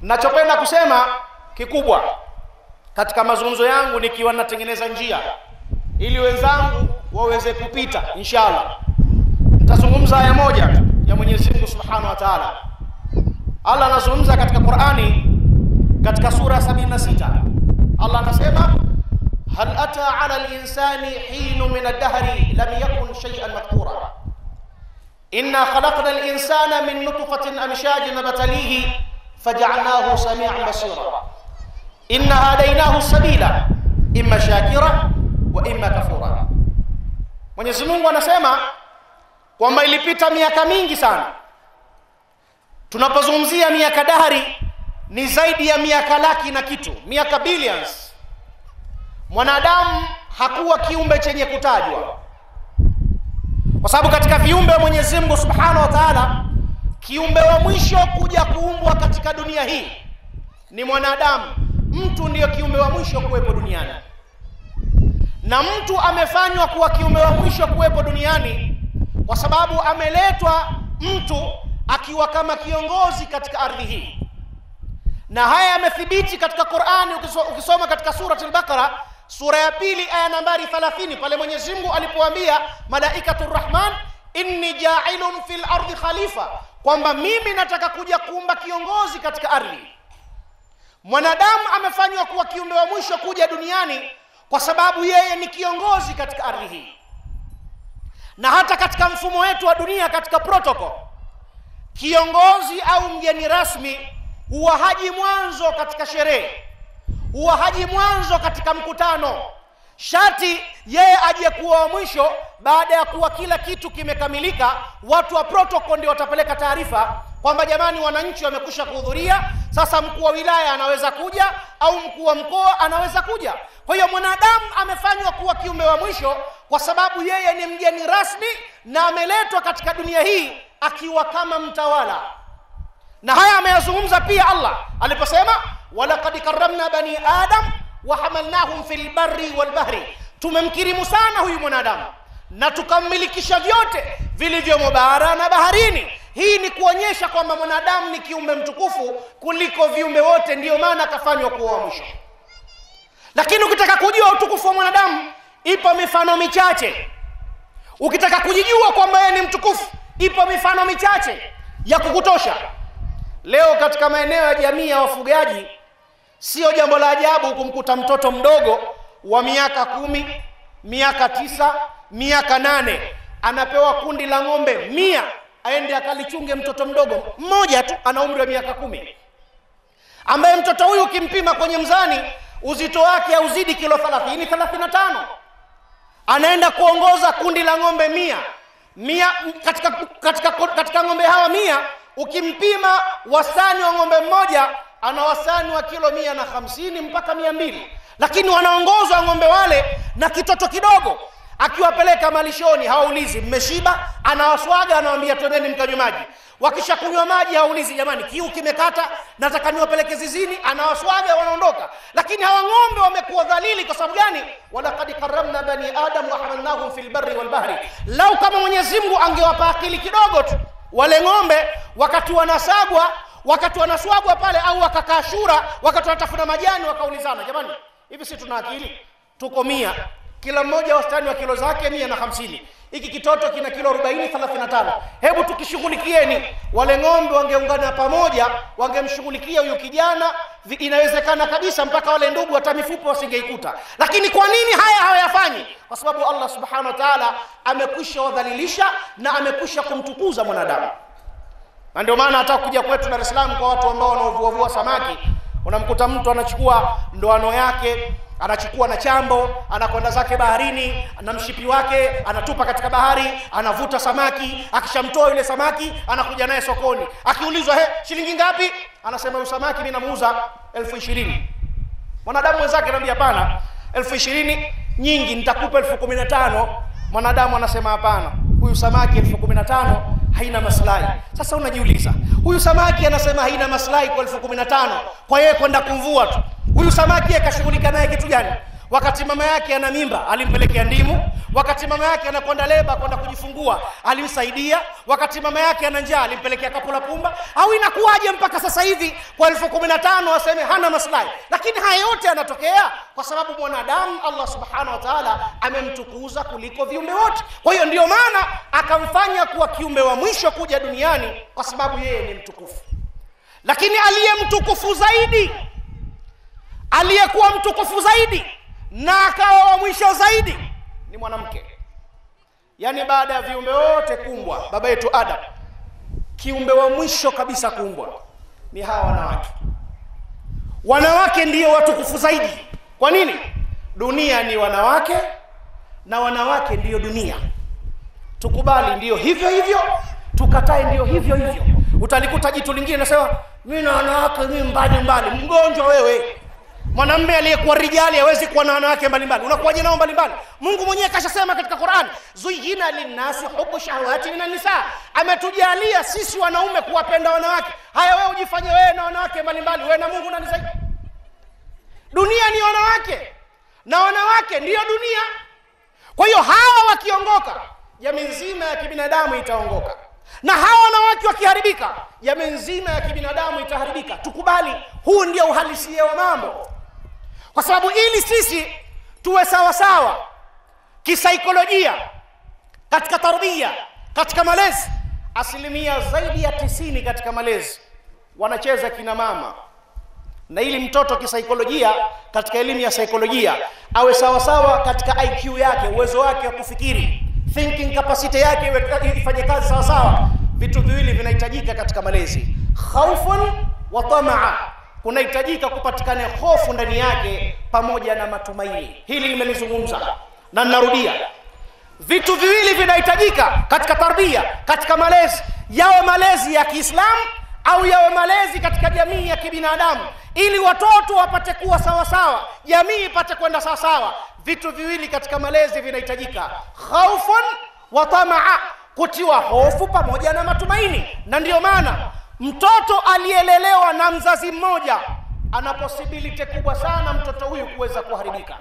Nachopenda kusema kikubwa katika mazungumzo yangu nikiwa natengeneza njia ili wenzangu waweze kupita inshallah, nitazungumza aya moja ya Mwenyezi Mungu Subhanahu wa Ta'ala. Allah anazungumza katika Qur'ani katika sura 76. Allah anasema hal ata 'ala al-insani hinu min ad-dahri lam yakun shay'an madhkura inna khalaqna al-insana min nutfatin amshajin nabtalihi faj'alnahu sami'an basira inna hadaynahu as-sabila imma shakira wa imma kafura. Mwenyezi Mungu anasema kwamba ilipita miaka mingi sana. Tunapozungumzia miaka dahari ni zaidi ya miaka laki na kitu, miaka billions. Mwanadamu hakuwa kiumbe chenye kutajwa, kwa sababu katika viumbe wa Mwenyezi Mungu Subhanahu wa Ta'ala, kiumbe wa mwisho kuja kuumbwa katika dunia hii ni mwanadamu. Mtu ndiyo kiumbe wa mwisho kuwepo duniani, na mtu amefanywa kuwa kiumbe wa mwisho kuwepo duniani kwa sababu ameletwa mtu akiwa kama kiongozi katika ardhi hii. Na haya yamethibiti katika Qur'ani. Ukisoma katika surati al-Baqara sura ya 2 aya nambari 30, pale Mwenyezi Mungu alipoambia malaikatur Rahman inni ja'ilun fil ardi khalifa, kwamba mimi nataka kuja kuumba kiongozi katika ardhi. Mwanadamu amefanywa kuwa kiumbe wa mwisho kuja duniani kwa sababu yeye ni kiongozi katika ardhi hii. Na hata katika mfumo wetu wa dunia, katika protocol, kiongozi au mgeni rasmi huwa haji mwanzo katika sherehe, huwa haji mwanzo katika mkutano. Shati yeye aje kuwa wa mwisho baada ya kuwa kila kitu kimekamilika. Watu wa protocol ndio watapeleka taarifa kwamba jamani, wananchi wamekusha kuhudhuria, sasa mkuu wa wilaya anaweza kuja au mkuu wa mkoa anaweza kuja. Kwa hiyo mwanadamu amefanywa kuwa kiumbe wa mwisho kwa sababu yeye ni mgeni rasmi na ameletwa katika dunia hii akiwa kama mtawala. Na haya ameyazungumza pia Allah aliposema walaqad karramna bani adam wa hamalnahum fil barri wal bahri, tumemkirimu sana huyu mwanadamu na tukammilikisha vyote vilivyomo bara na baharini. Hii ni kuonyesha kwamba mwanadamu ni kiumbe mtukufu kuliko viumbe wote, ndiyo maana akafanywa kuwa mwisho. Lakini ukitaka kujua utukufu wa mwanadamu, ipo mifano michache. Ukitaka kujijua kwamba yeye ni mtukufu, ipo mifano michache ya kukutosha. Leo katika maeneo ya jamii ya wafugaji, sio jambo la ajabu kumkuta mtoto mdogo wa miaka 10, miaka 9, miaka 8 anapewa kundi la ng'ombe 100 aende akalichunge. Mtoto mdogo mmoja tu ana umri wa miaka 10, ambaye mtoto huyu ukimpima kwenye mzani uzito wake hauzidi kilo 30, 35. Anaenda kuongoza kundi la ng'ombe 100. Katika ng'ombe hawa 100 ukimpima wastani wa ng'ombe mmoja ana wastani wa kilo 150 mpaka 200, lakini wanaongozwa ng'ombe wale na kitoto kidogo. Akiwapeleka malishoni hawaulizi mmeshiba, anawaswaga anawaambia twendeni mkanywe maji. Wakisha kunywa maji hawaulizi jamani kiu kimekata, nataka niwapeleke zizini, anawaswaga wanaondoka. Lakini hawa ng'ombe wamekuwa dhalili kwa sababu gani? Walaqad karramna bani adam wa hamalnahum fil barri wal bahri. Lau kama Mwenyezi Mungu angewapa akili kidogo tu wale ng'ombe, wakati wanaswagwa pale au wakakaa shura, wakati wanatafuna majani, wakaulizana jamani, hivi si tuna akili? Tuko 100, kila mmoja wastani wa kilo zake 150. Hiki kitoto kina kilo 40, 35. Hebu tukishughulikieni. Wale ng'ombe wangeungana pamoja, wangemshughulikia huyu kijana, inawezekana kabisa mpaka wale ndugu hata mifupa wasingeikuta. Lakini kwa nini haya hawayafanyi? Kwa sababu Allah Subhanahu wa Ta'ala amekwisha wadhalilisha na amekwisha kumtukuza mwanadamu. Na ndio maana hata kuja kwetu Dar es Salaam kwa watu ambao wanaovua samaki, unamkuta mtu anachukua ndoano yake, anachukua na chambo, anakwenda zake baharini na mshipi wake, anatupa katika bahari, anavuta samaki. Akishamtoa yule samaki anakuja naye sokoni. Akiulizwa shilingi ngapi? Anasema huyu samaki mimi namuuza 20,000. Mwanadamu mwenzake anamwambia hapana, 20,000 nyingi, nitakupa 15,000. Mwanadamu anasema hapana, huyu samaki 15,000 haina maslahi. Sasa unajiuliza, huyu samaki anasema haina maslahi kwa 15,000, kwa yeye kwenda kumvua tu. Huyu samaki akashughulika naye kitu gani? wakati mama yake ana mimba alimpelekea ndimu, wakati mama yake anakwenda leba kwenda kujifungua alimsaidia, wakati mama yake ana njaa alimpelekea kapula pumba? Au inakuwaje mpaka sasa hivi kwa 2015 waseme hana maslahi? Lakini haya yote yanatokea kwa sababu mwanadamu Allah subhanahu wa ta'ala amemtukuza kuliko viumbe wote. Kwa hiyo ndio maana akamfanya kuwa kiumbe wa mwisho kuja duniani, kwa sababu yeye ni mtukufu. Lakini aliyemtukufu zaidi, aliyekuwa mtukufu zaidi na akawa wa mwisho zaidi ni mwanamke. Yaani baada ya viumbe wote kuumbwa, baba yetu Adam, kiumbe wa mwisho kabisa kuumbwa ni hawa wanawake. Wanawake ndio watukufu zaidi. Kwa nini? Dunia ni wanawake na wanawake ndio dunia. Tukubali ndio hivyo hivyo, tukatae ndio hivyo hivyo. Utalikuta jitu lingine nasema mimi na wanawake mimi mbali. Mgonjwa wewe. Mwanamume aliyekuwa rijali hawezi kuwa na wanawake mbalimbali. Unakuwaje nao mbalimbali? Mungu mwenyewe kashasema katika Qur'an, zuyina linnasi hubbu shahawati minan nisa. Ametujalia sisi wanaume kuwapenda wanawake. Haya wewe ujifanye wewe na wanawake mbalimbali, wewe na Mungu nani zaidi? Dunia ni wanawake na wanawake ndiyo dunia. Kwa hiyo hawa wakiongoka, jamii nzima ya kibinadamu itaongoka. Na hawa wanawake wakiharibika, jamii nzima ya kibinadamu itaharibika. Tukubali, huu ndio uhalisia wa mambo. Kwa sababu ili sisi tuwe sawa sawa kisaikolojia, katika tarbia, katika malezi, asilimia zaidi ya 90 katika malezi wanacheza kina mama. Na ili mtoto kisaikolojia, katika elimu ya saikolojia, awe sawa sawa katika IQ yake, uwezo wake wa kufikiri, thinking capacity yake ifanye kazi sawa sawa, vitu viwili vinahitajika katika malezi: khaufun wa tamaa. Kunahitajika kupatikane hofu ndani yake pamoja na matumaini. Hili nimelizungumza na ninarudia. Vitu viwili vinahitajika katika tarbia, katika malezi, yawe malezi ya Kiislamu au yawe malezi katika jamii ya kibinadamu, ili watoto wapate kuwa sawa sawa, jamii ipate kwenda sawa sawa. Vitu viwili katika malezi vinahitajika: khaufun wa tamaa, kutiwa hofu pamoja na matumaini. Na ndio maana mtoto aliyelelewa na mzazi mmoja ana possibility kubwa sana mtoto huyu kuweza kuharibika.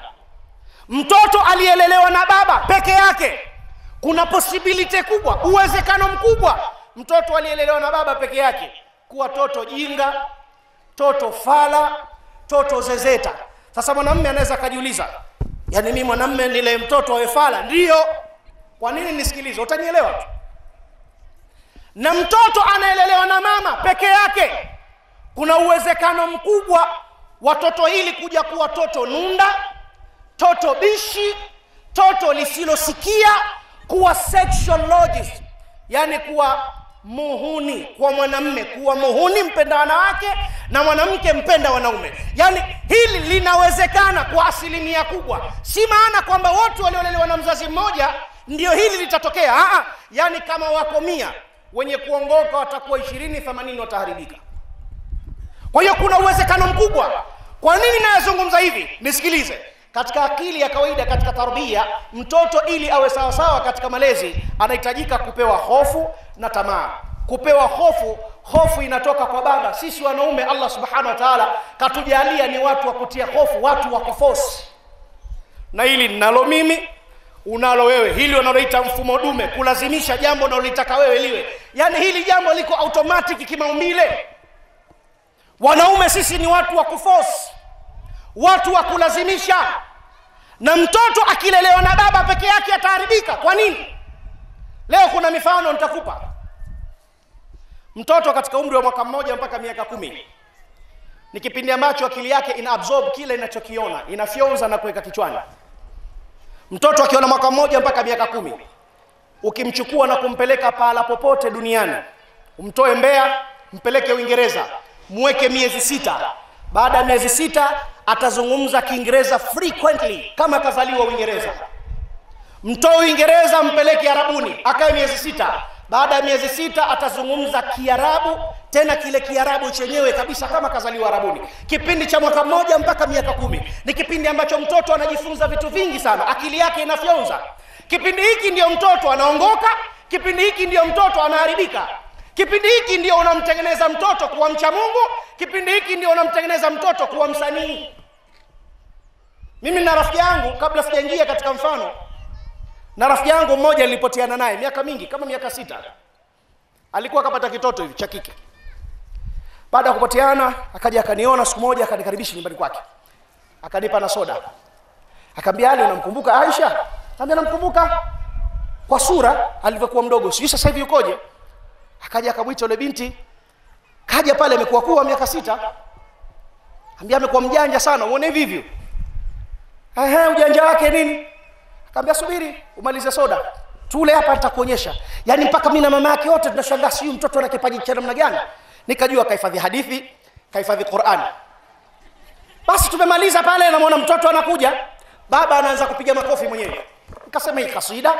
Mtoto aliyelelewa na baba peke yake, kuna possibility kubwa, uwezekano mkubwa mtoto aliyelelewa na baba peke yake kuwa toto jinga, toto fala, toto zezeta. Sasa mwanamume anaweza kujiuliza, yani mimi mwanamume nile mtoto awe fala? Ndio. Kwa nini? Nisikilize, utanielewa tu. Na mtoto anaelelewa na mama peke yake, kuna uwezekano mkubwa watoto hili kuja kuwa toto nunda, toto bishi, toto lisilosikia, kuwa sexologist, yani kuwa muhuni kwa mwanamume, kuwa muhuni mpenda wanawake na mwanamke mpenda wanaume. Yani hili linawezekana kwa asilimia kubwa. Si maana kwamba wote waliolelewa na mzazi mmoja ndio hili litatokea. Yani kama wako 100 wenye kuongoka watakuwa 20, 80 wataharibika. Kwa hiyo kuna uwezekano mkubwa. Kwa nini nayazungumza hivi? Nisikilize. Katika akili ya kawaida, katika tarbia, mtoto ili awe sawa sawa katika malezi anahitajika kupewa hofu na tamaa. Kupewa hofu inatoka kwa baba. Sisi wanaume Allah subhanahu wa ta'ala katujalia ni watu wa kutia hofu, watu wa kuforce. Na hili ninalo mimi, unalo wewe. Hili wanaloita mfumo dume, kulazimisha jambo unalotaka wewe liwe. Yani hili jambo liko automatic kimaumbile. Wanaume sisi ni watu wa kuforce, watu wa kulazimisha. Na mtoto akilelewa na baba peke yake ataharibika. Kwa nini? Leo kuna mifano nitakupa. Mtoto katika umri wa mwaka 1 mpaka miaka 10 ni kipindi ambacho akili yake inaabsorb kile inachokiona, inafyonza na kuweka kichwani. Mtoto akiona mwaka 1 mpaka miaka 10, ukimchukua na kumpeleka pahala popote duniani, umtoe Mbeya mpeleke Uingereza, muweke miezi 6, baada ya miezi 6 atazungumza Kiingereza frequently kama kazaliwa Uingereza. Mtoe Uingereza mpeleke Arabuni, akae miezi 6, baada ya miezi 6 atazungumza Kiarabu, tena kile Kiarabu chenyewe kabisa kama kazaliwa Arabuni. Kipindi cha mwaka 1 mpaka miaka 10 ni kipindi ambacho mtoto anajifunza vitu vingi sana, akili yake inafyonza. Kipindi hiki ndio mtoto anaongoka, kipindi hiki ndio mtoto anaharibika. Kipindi hiki ndio unamtengeneza mtoto kuwa mcha Mungu, kipindi hiki ndio unamtengeneza mtoto kuwa msanii. Mimi na rafiki yangu, kabla sijaingia katika mfano, na rafiki yangu mmoja nilipoteana naye miaka mingi, kama miaka 6. Alikuwa akapata kitoto hivi cha kike. Baada ya kupoteana, akaja akaniona siku moja, akanikaribisha nyumbani kwake. Akanipa na soda. Akambia, "Ali, unamkumbuka Aisha?" Nikamwambia, "Namkumbuka kwa sura alivyokuwa mdogo. Sijui sasa hivi ukoje." Akaja akamwita yule binti. Kaja pale amekuwa miaka 6. Ambia amekuwa mjanja sana, uone hivi hivyo. Ujanja wake nini? Akamwambia, "Subiri umalize soda. Tule hapa nitakuonyesha." Yaani mpaka mimi na mama yake wote tunashangaa, si mtoto ana kipaji cha namna gani? Nikajua kahifadhi hadithi, kahifadhi Qur'an. Basi tumemaliza pale, namuona mtoto anakuja, baba anaanza kupiga makofi mwenyewe. Nikasema hii kasida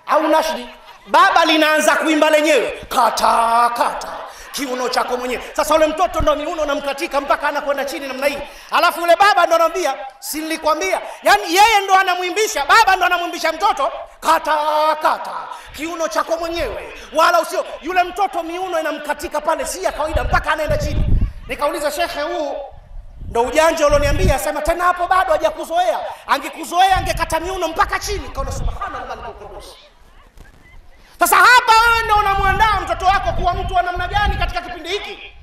au nashdi? Baba linaanza kuimba lenyewe, kata kata kiuno chako mwenyewe. Sasa yule mtoto ndo miuno namkatika mpaka anakwenda chini namna hii. Alafu yule baba ndo anamwambia, "Si nilikwambia?" Yaani yeye ndo anamuimbisha, baba ndo anamuimbisha mtoto, kata kata kiuno chako mwenyewe. Wala usio, yule mtoto miuno inamkatika pale si ya kawaida mpaka anaenda chini. Nikauliza, "Shekhe, huu ndo ujanja ulioniambia?" Sema, "Tena hapo bado hajakuzoea. Angekuzoea angekata miuno mpaka chini." Kaona subhanallah al-qudus. Sasa hapa wewe ndio unamwandaa mtoto wako kuwa mtu wa namna gani katika kipindi hiki.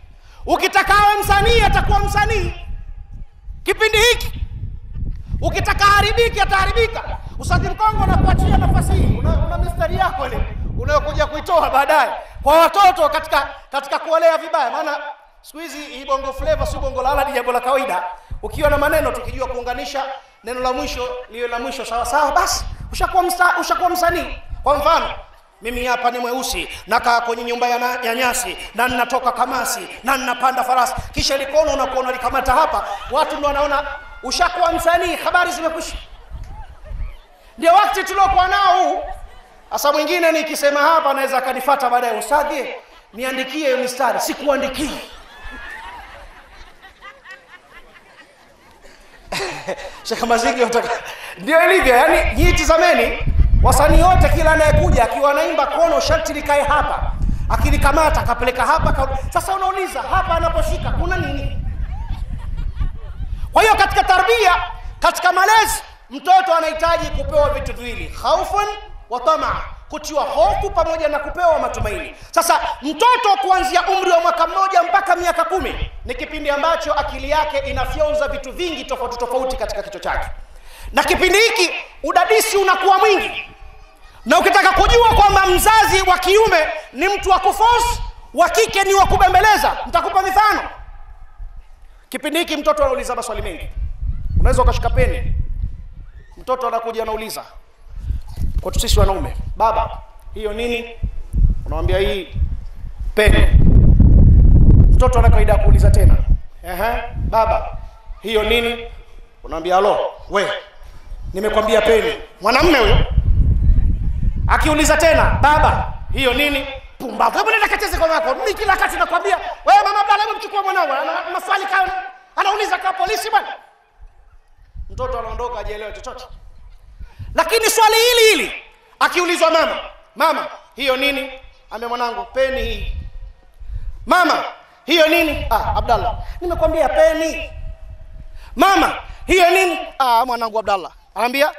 Ukitaka awe msanii atakuwa msanii kipindi hiki. Ukitaka haribiki ataharibika. Ustadhi Mkongo anakuachia nafasi hii. Una mistari yako ile unayokuja kuitoa baadaye kwa watoto katika kuwalea vibaya. Maana siku hizi hii bongo flavor si bongo lala, ni jambo la kawaida. Ukiwa na maneno tukijua kuunganisha neno la mwisho liwe la mwisho sawa sawa, basi ushakuwa msanii. Kwa mfano, mimi hapa ni mweusi, nakaa kwenye nyumba ya nyasi, na ninatoka kamasi, na ninapanda farasi. Kisha likono unakuona likamata hapa, watu ndio wanaona ushakuwa msanii, habari zimekwisha. Ndio wakati tuliokuwa nao huu. Asa mwingine nikisema hapa anaweza akanifuata baadaye, "Ustadhi, niandikie hiyo mistari." Sikuandikii. Sheikh Mazigi utaka. Ndio ilivyo, yani nyinyi tazameni, wasanii wote kila anayekuja akiwa anaimba kono sharti likae hapa. Akinikamata akapeleka hapa. Sasa unauliza hapa anaposhika kuna nini? Kwa hiyo katika tarbia, katika malezi, mtoto anahitaji kupewa vitu viwili, khaufun wa tamaa, kutiwa hofu pamoja na kupewa matumaini. Sasa mtoto kuanzia umri wa mwaka 1 mpaka miaka 10 ni kipindi ambacho akili yake inafyonza vitu vingi tofauti tofauti katika kichwa chake. Na kipindi hiki udadisi unakuwa mwingi. Na ukitaka kujua kwamba mzazi wa kiume ni mtu wa kuforce, wa kike ni wa kubembeleza, nitakupa mifano. Kipindi hiki mtoto anauliza maswali mengi. Unaweza ukashika peni, mtoto anakuja anauliza, kwa sisi wanaume, "Baba, hiyo nini?" Unamwambia, "Hii peni." Mtoto ana kaida kuuliza tena, "Baba, hiyo nini?" Unamwambia, "Alo, we, nimekwambia peni." Mwanamume huyo. Akiuliza tena, "Baba, hiyo nini?" Pumbavu. Hebu nenda kacheze kwa wako. Mimi kila wakati nakwambia, "Wewe mama Abdalla, hebu mchukue mwanao." Ana maswali anauliza kama polisi bwana. Mtoto anaondoka hajaelewa chochote. Lakini swali hili akiulizwa, "Mama, hiyo nini?" Ambe, "Mwanangu, peni hii." "Mama, hiyo nini?" "Abdalla, nimekwambia peni." "Mama, hiyo nini?" "Mwanangu Abdalla." Anambia,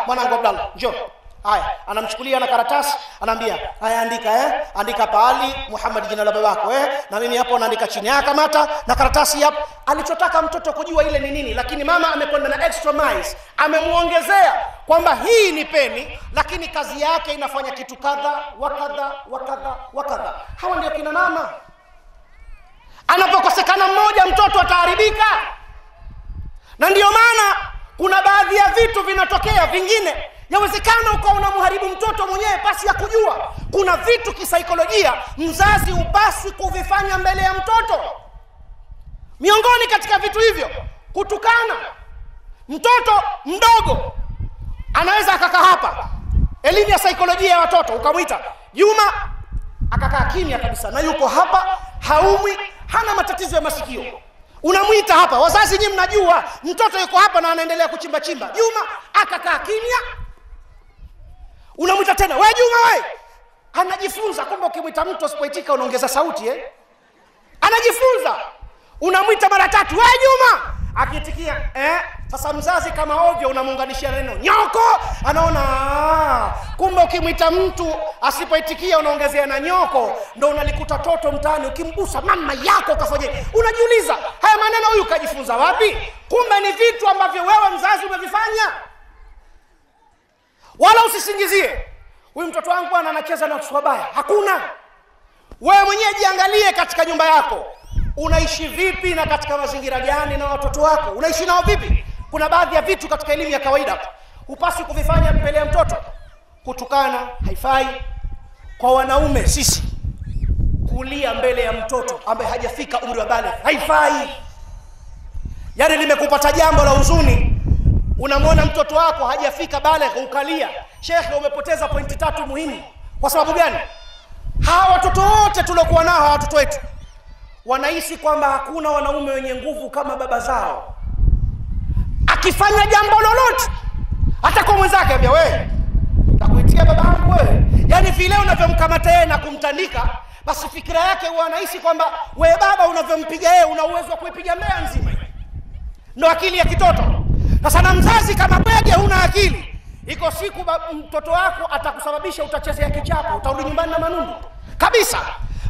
"Mwanangu Abdalla, njoo." Haya, anamchukulia na karatasi, anambia, "Haya, andika andika pali Muhammad jina la babako na mimi hapo naandika chini." Kamata na karatasi hapo. Alichotaka mtoto kujua ile ni nini, lakini mama amekwenda na extra miles, amemuongezea kwamba hii ni peni, lakini kazi yake inafanya kitu kadha wa kadha wa kadha wa kadha. Hawa ndio kina mama. Anapokosekana mmoja, mtoto ataharibika. Na ndio maana kuna baadhi ya vitu vinatokea vingine. Yawezekana ukawa unamharibu mtoto mwenyewe pasi ya kujua. Kuna vitu kisaikolojia mzazi hupaswi kuvifanya mbele ya mtoto. Miongoni katika vitu hivyo, kutukana. Mtoto mdogo anaweza akakaa hapa, elimu ya saikolojia ya watoto, ukamwita Juma, akakaa kimya kabisa, na yuko hapa, haumwi, hana matatizo ya masikio. Unamwita hapa, wazazi nyinyi mnajua, mtoto yuko hapa na anaendelea kuchimba chimba. Juma akakaa kimya. Unamwita tena, "We Juma, we." Anajifunza kwamba ukimwita mtu asipoitika unaongeza sauti Anajifunza. Unamwita mara 3, "We Juma." Akiitikia, Sasa mzazi kama ovyo unamuunganishia neno nyoko, anaona kumbe ukimwita mtu asipoitikia unaongezea na nyoko, ndio unalikuta toto mtaani ukimgusa mama yako kafanya. Unajiuliza haya maneno huyu kajifunza wapi? Kumbe ni vitu ambavyo wewe mzazi umevifanya. Wala usisingizie huyu mtoto wangu bwana anacheza na watu wabaya. Hakuna. Wewe mwenyewe jiangalie katika nyumba yako. Unaishi vipi na katika mazingira gani na watoto wako? Unaishi nao vipi? Kuna baadhi ya vitu katika elimu ya kawaida hupasi kuvifanya mbele ya mtoto. Kutukana haifai. Kwa wanaume sisi kulia mbele ya mtoto ambaye hajafika umri wa baligh haifai. Yaani limekupata jambo la huzuni, unamwona mtoto wako hajafika baligh ukalia, shekhe umepoteza pointi 3 muhimu. Kwa sababu gani? Hawa watoto wote tuliokuwa nao, hawa watoto wetu wanahisi kwamba hakuna wanaume wenye nguvu kama baba zao. Akifanya jambo lolote hata kwa mwenzake anambia wewe takuitia baba yangu wewe. Yaani vile unavyomkamata yeye na kumtandika, basi fikira yake huwa anahisi kwamba wewe baba unavyompiga yeye una uwezo wa kuipiga Mbeya nzima. Ndio akili ya kitoto. Sasa na mzazi kama bege huna akili, iko siku mtoto wako atakusababisha utachezea kichapo, utarudi nyumbani na manundu kabisa.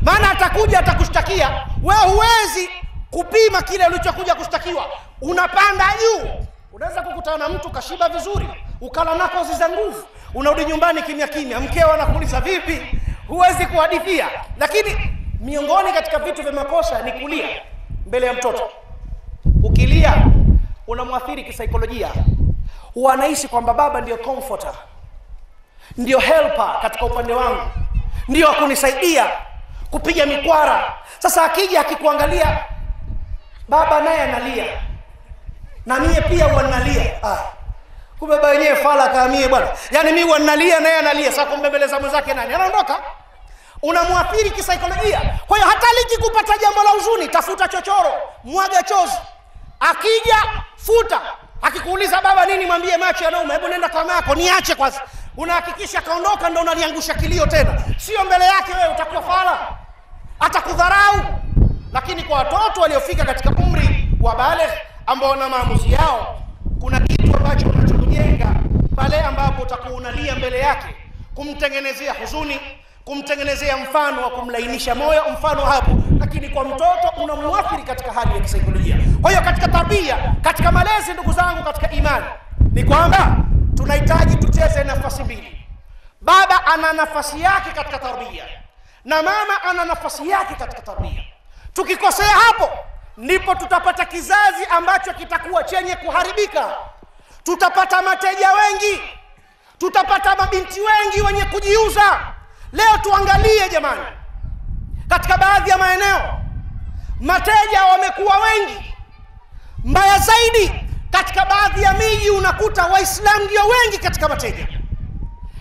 Maana atakuja atakushtakia, wewe huwezi kupima kile ulichokuja kushtakiwa. Unapanda juu. Unaweza kukutana na mtu kashiba vizuri, ukala nako ziza nguvu, unarudi nyumbani kimya kimya, mkeo anakuuliza vipi? Huwezi kuhadithia. Lakini miongoni katika vitu vya makosa ni kulia mbele ya mtoto. Ukilia unamwathiri kisaikolojia. Huwa anaishi kwamba baba ndio comforter, ndio helper katika upande wangu, ndio akunisaidia kupiga mikwara. Sasa akija akikuangalia baba naye analia, na mie pia wanalia. Kumbe baba yenyewe fala kama mie bwana. Yaani mimi wanalia naye analia. Sasa kumbembeleza mwenzake nani? Anaondoka. Unamwathiri kisaikolojia. Kwa hiyo hata likikupata jambo la huzuni, tafuta chochoro, mwaga chozi. Akija futa. Akikuuliza baba nini, mwambie macho yanauma, hebu nenda kwa mama yako niache kwanza. Unahakikisha kaondoka, ndio unaliangusha kilio tena. Sio mbele yake wewe utakuwa fala. Atakudharau. Lakini kwa watoto waliofika katika umri wa baligh ambao wana maamuzi yao, kuna kitu ambacho unachojenga pale ambapo utakuwa unalia mbele yake, kumtengenezea huzuni, kumtengenezea mfano wa kumlainisha moyo, mfano hapo. Lakini kwa mtoto unamuathiri katika hali ya kisaikolojia. Kwa hiyo katika tabia, katika malezi, ndugu zangu katika imani, ni kwamba tunahitaji tucheze nafasi mbili. Baba ana nafasi yake katika tarbia na mama ana nafasi yake katika tarbia. Tukikosea hapo, ndipo tutapata kizazi ambacho kitakuwa chenye kuharibika. Tutapata mateja wengi, tutapata mabinti wengi wenye kujiuza. Leo tuangalie jamani, katika baadhi ya maeneo mateja wamekuwa wengi. Mbaya zaidi, katika baadhi ya miji unakuta Waislamu ndio wengi katika mateja.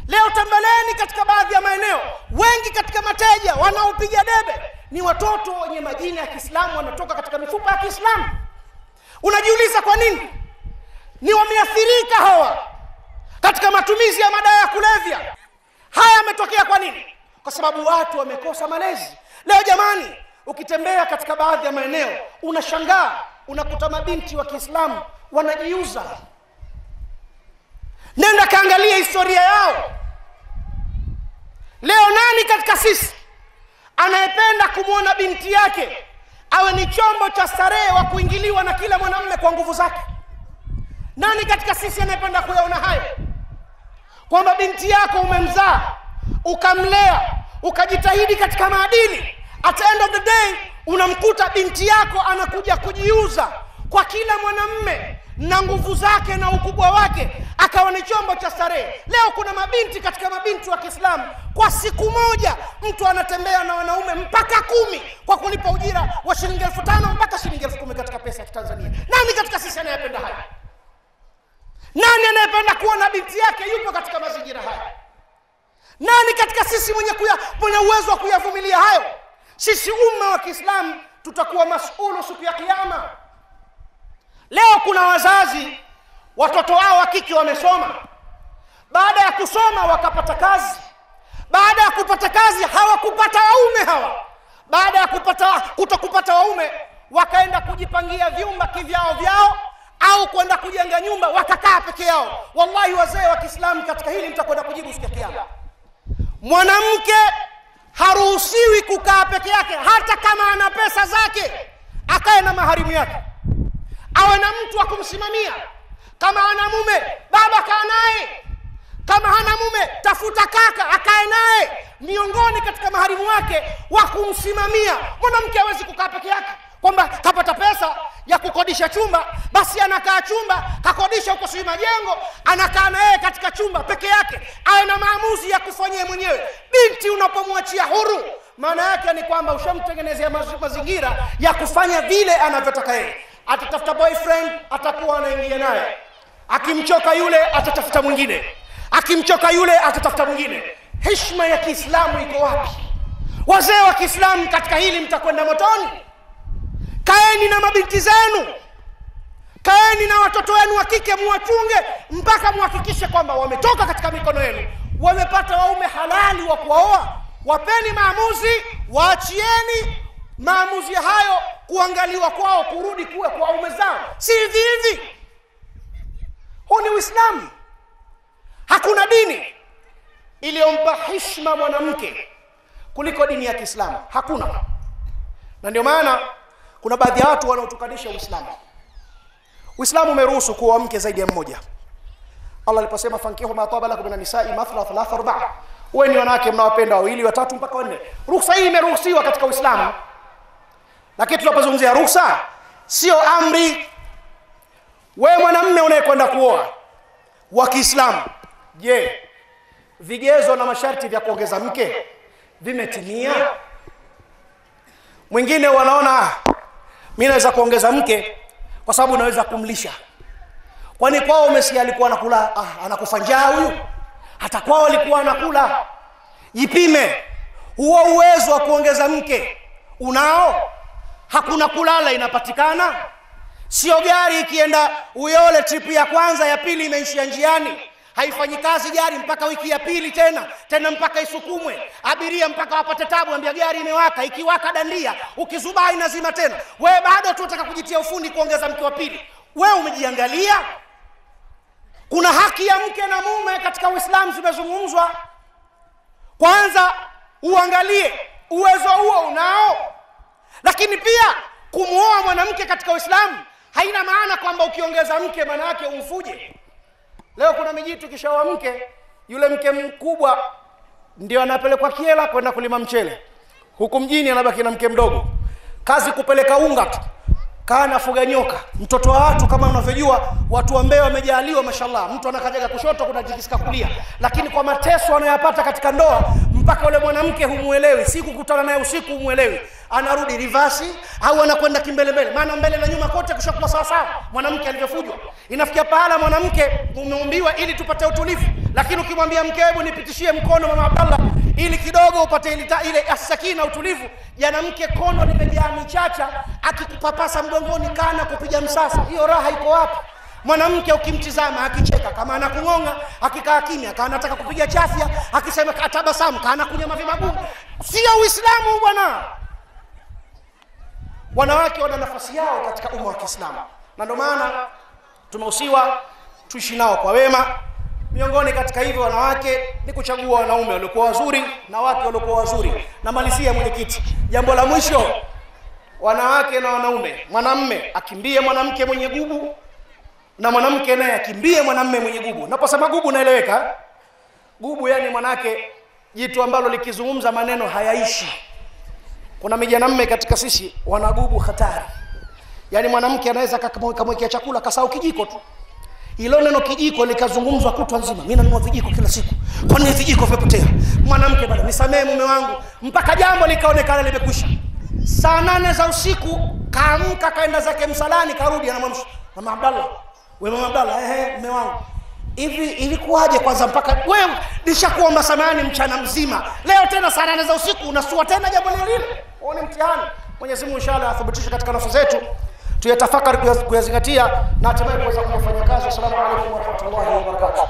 Leo tembeleni katika baadhi ya maeneo, wengi katika mateja wanaopiga debe ni watoto wenye majina ya Kiislamu, wanatoka katika mifupa ya Kiislamu. Unajiuliza kwa nini? Ni wameathirika hawa katika matumizi ya madawa ya kulevya. Haya yametokea kwa nini? Kwa sababu watu wamekosa malezi. Leo jamani, ukitembea katika baadhi ya maeneo unashangaa, unakuta mabinti wa Kiislamu wanajiuza. Nenda kaangalia historia yao. Leo nani katika sisi anayependa kumwona binti yake awe ni chombo cha starehe wa kuingiliwa na kila mwanamume kwa nguvu zake? Nani katika sisi anayependa kuyaona hayo? Kwamba binti yako umemzaa, ukamlea, ukajitahidi katika maadili, at the end of the day unamkuta binti yako anakuja kujiuza kwa kila mwanamume na nguvu zake na ukubwa wake, akawa ni chombo cha starehe. Leo kuna mabinti katika mabinti wa Kiislamu, kwa siku moja mtu anatembea na wanaume mpaka 10 kwa kulipa ujira wa shilingi 5,000 mpaka shilingi 10,000 katika pesa ya Tanzania. Nani katika sisi anayependa haya? Nani anayependa kuona binti yake yupo katika mazingira haya? Nani katika sisi mwenye uwezo wa kuyavumilia hayo? Sisi umma wa Kiislamu tutakuwa masuulu siku ya kiyama. Leo kuna wazazi watoto wao wa kike wamesoma, baada ya kusoma wakapata kazi, baada ya kupata kazi hawakupata waume hawa, baada ya kutokupata waume wakaenda kujipangia vyumba kivyao vyao, au kwenda kujenga nyumba wakakaa peke yao. Wallahi wazee wa Kiislamu, katika hili mtakwenda kujibu siku ya Kiyama. Mwanamke haruhusiwi kukaa peke yake, hata kama ana pesa zake, akae na maharimu yake, awe na mtu wa kumsimamia. Kama ana mume, baba kaa naye. Kama hana mume, tafuta kaka akae naye, miongoni katika maharimu wake wa kumsimamia. Mwanamke hawezi kukaa peke yake, kwamba kapata pesa ya kukodisha chumba basi anakaa chumba, kakodisha huko si majengo, anakaa na yeye katika chumba peke yake, awe na maamuzi ya kufanyia mwenyewe. Binti unapomwachia huru, maana yake ni kwamba ushamtengenezea mazingira ya kufanya vile anavyotaka yeye. Atatafuta boyfriend, atakuwa anaingia naye. Akimchoka yule atatafuta mwingine, akimchoka yule atatafuta mwingine. Heshima ya Kiislamu iko wapi? Wazee wa Kiislamu, katika hili mtakwenda motoni. Kaeni na mabinti zenu, kaeni na watoto wenu wa kike, muwachunge mpaka muhakikishe kwamba wametoka katika mikono yenu, wamepata waume halali wa kuoa. Wapeni maamuzi, waachieni maamuzi hayo kuangaliwa kwao, kurudi kuwe kwa waume zao, si hivi hivi. Huu ni Uislamu. Hakuna dini iliyompa heshima mwanamke kuliko dini ya Kiislamu, hakuna. Na ndio maana kuna baadhi ya watu wanaotukanisha Uislamu. Uislamu umeruhusu kuoa mke zaidi ya mmoja. Allah aliposema fankihu ma taba lakum minan nisa'i mathla thalatha arba'a, wewe ni wanawake mnawapenda wawili, watatu mpaka wanne. Ruhusa hii imeruhusiwa katika Uislamu. Lakini tunapozungumzia ruhusa, sio amri. Wewe mwanamume unayekwenda kuoa wa Kiislamu, je, vigezo na masharti vya kuongeza mke vimetimia? Mwingine wanaona mimi naweza kuongeza mke kwa sababu naweza kumlisha. Kwani kwao Messi alikuwa anakula, anakufa njaa huyu? Hata kwao alikuwa anakula. Jipime. Huo uwezo wa kuongeza mke unao? Hakuna kulala inapatikana. Sio gari ikienda Uyole trip ya kwanza ya pili imeishia njiani, haifanyi kazi gari mpaka wiki ya pili tena mpaka isukumwe abiria mpaka wapate tabu, ambia gari imewaka, ikiwaka dandia, ukizubaa inazima tena. Wewe bado tunataka kujitia ufundi kuongeza mke wa pili. Wewe umejiangalia? Kuna haki ya mke na mume katika Uislamu zimezungumzwa. Kwanza uangalie uwezo huo unao. Lakini pia kumuoa mwanamke katika Uislamu haina maana kwamba ukiongeza mke maana yake umfuje. Leo kuna mijitu kishaoa mke, yule mke mkubwa ndio anapelekwa Kiela kwenda kulima mchele. Huku mjini anabaki na mke mdogo. Kazi kupeleka unga tu. Kana fuga nyoka. Mtoto wa watu kama unavyojua, watu wa Mbeya wamejaliwa mashallah. Mtu anakajaga kushoto kuna jikisika kulia. Lakini kwa mateso anayopata katika ndoa, mpaka yule mwanamke humuelewi. Siku kukutana naye usiku humuelewi. Anarudi reverse au anakwenda kimbele mbele. Maana mbele na nyuma kote kushakuwa sawa sawa. Mwanamke alivyofujwa. Inafikia pahala mwanamke umeumbiwa ili tupate utulivu. Lakini ukimwambia mke, hebu nipitishie mkono mama Abdallah ili kidogo upate ile asakina utulivu, jana mke kono limejaa michacha, akikupapasa mgongoni kana kupiga msasa, hiyo raha iko wapi? Mwanamke ukimtizama akicheka kama anakungonga, akikaa kimya kama anataka kupiga chafya, akisema atabasamu kana kunya mavi magumu. Sio Uislamu bwana. Wanawake wana nafasi yao katika umma wa Kiislamu, na ndio maana tumehusiwa tuishi nao kwa wema. Miongoni katika hivyo wanawake ni kuchagua wanaume waliokuwa wazuri na wake waliokuwa wazuri. Na malizia mwenyekiti, jambo la mwisho, wanawake na wanaume, mwanamume akimbie mwanamke mwenye gubu na mwanamke naye akimbie mwanamume mwenye gubu. Naposema gubu naeleweka? Gubu yani manake jitu ambalo likizungumza maneno hayaishi. Kuna mijanamume katika sisi wana gubu hatari. Yani mwanamke anaweza kamwekea chakula kasahau kijiko tu. Hilo neno kijiko likazungumzwa kutwa nzima. Mimi nanunua vijiko kila siku. Kwa nini vijiko vimepotea? Mwanamke bwana, nisamee mume wangu, mpaka jambo likaonekana limekwisha. Saa 8 za usiku kaamka kaenda zake msalani, karudi anamwamsha, mama Abdallah, wewe mama Abdallah, mume wangu, hivi ilikuwaje kwanza mpaka wewe nishakuomba samahani mchana mzima, leo tena saa 8 za usiku unasua tena jambo lile? Uone mtihani. Mwenyezi Mungu inshallah athibitishe katika nafsi zetu, tuyatafakari kuyazingatia na hatimaye kuweza kufanya kazi. Assalamu alaykum wa rahmatullahi wa barakatuh.